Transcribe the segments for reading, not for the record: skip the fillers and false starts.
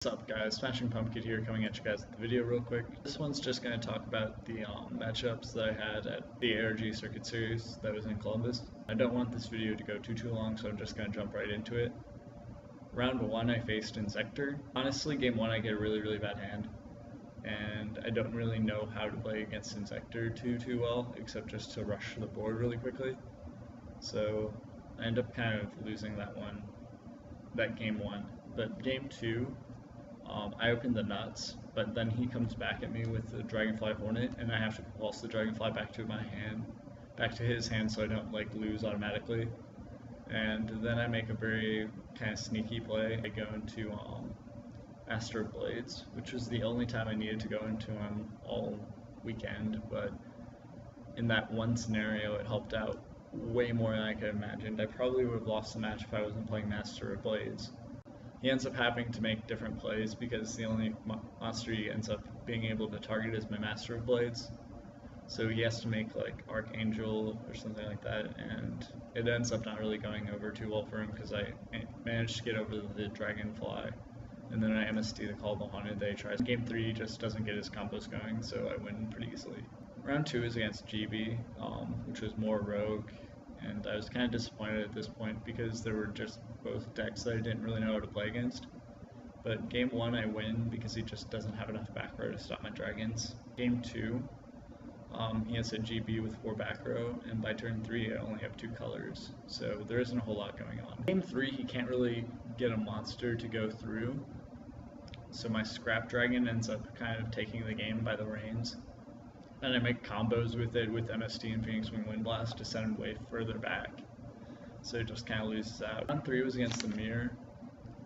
What's up guys, Smashing Pumpkin here coming at you guys with the video real quick. This one's just going to talk about the matchups that I had at the ARG Circuit Series that was in Columbus. I don't want this video to go too long, so I'm just going to jump right into it. Round 1 I faced Inzektor. Honestly, game 1 I get a really bad hand, and I don't really know how to play against Inzektor too well, except just to rush the board really quickly. So I end up kind of losing that game 1. But game 2, I opened the nuts, but then he comes back at me with the Dragonfly Hornet, and I have to pulse the Dragonfly back to his hand, so I don't like lose automatically. And then I make a very kind of sneaky play. I go into Master of Blades, which was the only time I needed to go into him all weekend, but in that one scenario it helped out way more than I could have imagined. I probably would have lost the match if I wasn't playing Master of Blades. He ends up having to make different plays because the only monster he ends up being able to target is my Master of Blades. So he has to make like Archangel or something like that, and it ends up not really going over too well for him because I managed to get over the Dragonfly, and then I MSD the Callable Haunted that he tries. Game 3 he just doesn't get his combos going, so I win pretty easily. Round 2 is against GB, which was more rogue, and I was kind of disappointed at this point because there were just both decks that I didn't really know how to play against. But game 1 I win because he just doesn't have enough back row to stop my dragons. Game 2, he has a GB with 4 back row, and by turn 3 I only have 2 colors, so there isn't a whole lot going on. Game 3 he can't really get a monster to go through, so my Scrap Dragon ends up kind of taking the game by the reins. And I make combos with it with MSD and Phoenix Wing Wind Blast to send him way further back. So it just kind of loses out. Round 3 was against the Mirror.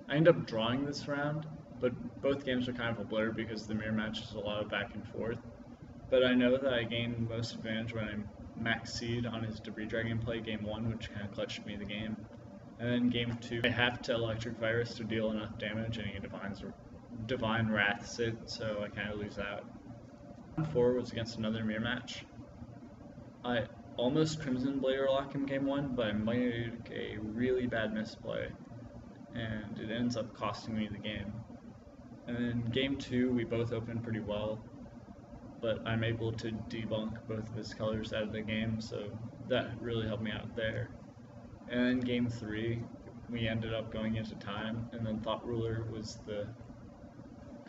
I end up drawing this round, but both games are kind of a blur because the Mirror match is a lot of back and forth. But I know that I gained most advantage when I max seed on his Debris Dragon play game 1, which kind of clutched me the game. And then game 2, I have to Electric Virus to deal enough damage, and he Divine Wraths it, so I kind of lose out. Round 4 was against another mirror match. I almost Crimson Blader lock in game 1, but I made a really bad misplay, and it ends up costing me the game. And then game 2 we both opened pretty well, but I'm able to debunk both of his colors out of the game, so that really helped me out there. And then game 3 we ended up going into time, and then Thought Ruler was the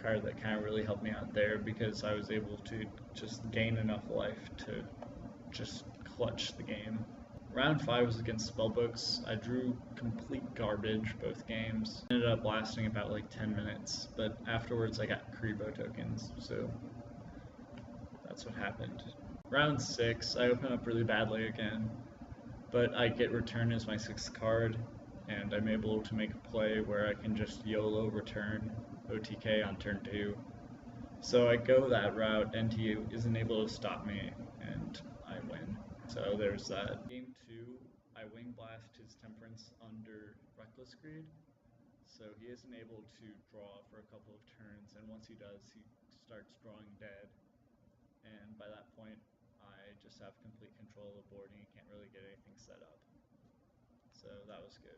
card that kind of really helped me out there because I was able to just gain enough life to just clutch the game. Round 5 was against Spellbooks. I drew complete garbage both games. Ended up lasting about like 10 minutes, but afterwards I got Karibo tokens, so that's what happened. Round 6, I open up really badly again, but I get Return as my 6th card, and I'm able to make a play where I can just YOLO return OTK on turn 2. So I go that route and he isn't able to stop me, and I win. So there's that. Game 2, I Wing Blast his Temperance under Reckless Greed, so he isn't able to draw for a couple of turns, and once he does, he starts drawing dead. And by that point, I just have complete control of the board and he can't really get anything set up. So that was good.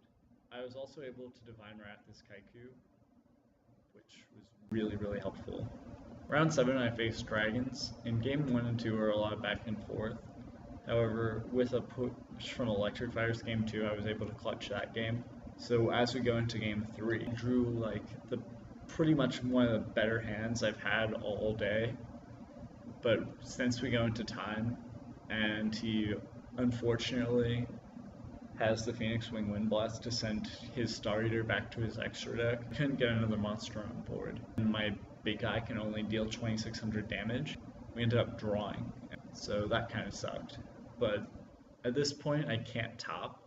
I was also able to Divine Wrath his Kaiku, which was really helpful. Round 7 I faced Dragons. In game 1 and 2 were a lot of back and forth. However, with a push from Electric Fires game 2, I was able to clutch that game. So as we go into game 3, I drew like pretty much one of the better hands I've had all day. But since we go into time, and he unfortunately has the Phoenix Wing Wind Blast to send his Star Eater back to his extra deck, I couldn't get another monster on board, and my big guy can only deal 2600 damage. We ended up drawing, so that kind of sucked. But at this point I can't top.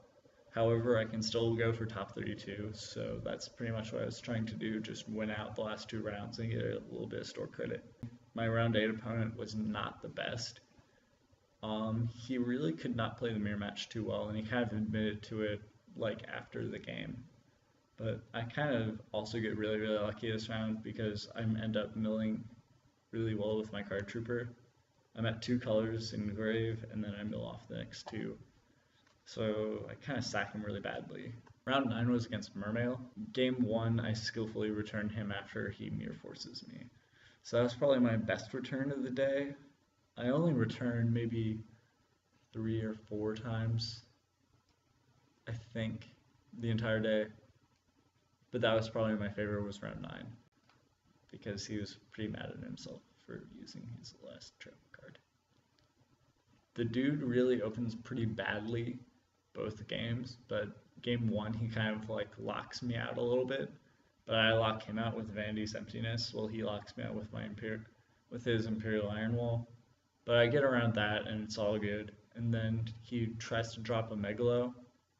However, I can still go for top 32, so that's pretty much what I was trying to do, just win out the last 2 rounds and get a little bit of store credit. My round 8 opponent was not the best. He really could not play the mirror match too well, and he kind of admitted to it like after the game. But I kind of also get really lucky this round because I end up milling really well with my card trooper. I'm at 2 colors in grave, and then I mill off the next 2. So I kind of sack him really badly. Round 9 was against Mermail. Game 1, I skillfully returned him after he mirror forces me. So that was probably my best return of the day. I only returned maybe 3 or 4 times, I think, the entire day. But that was probably my favorite, was round 9, because he was pretty mad at himself for using his last trap card. The dude really opens pretty badly both games, but game 1 he kind of like locks me out a little bit, but I lock him out with Vandy's Emptiness while he locks me out with my his Imperial Iron Wall. But I get around that and it's all good. And then he tries to drop a Megalo,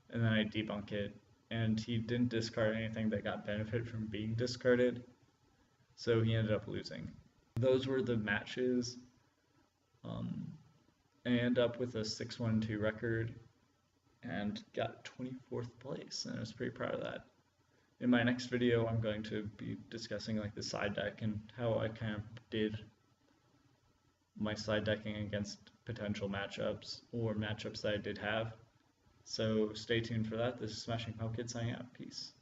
and then I debunk it, and he didn't discard anything that got benefit from being discarded, so he ended up losing. Those were the matches. I ended up with a 6-1-2 record and got 24th place, and I was pretty proud of that. In my next video, I'm going to be discussing like the side deck and how I kind of did my side decking against potential matchups or matchups that I did have. So stay tuned for that. This is Smashing Pumpkin signing out. Peace.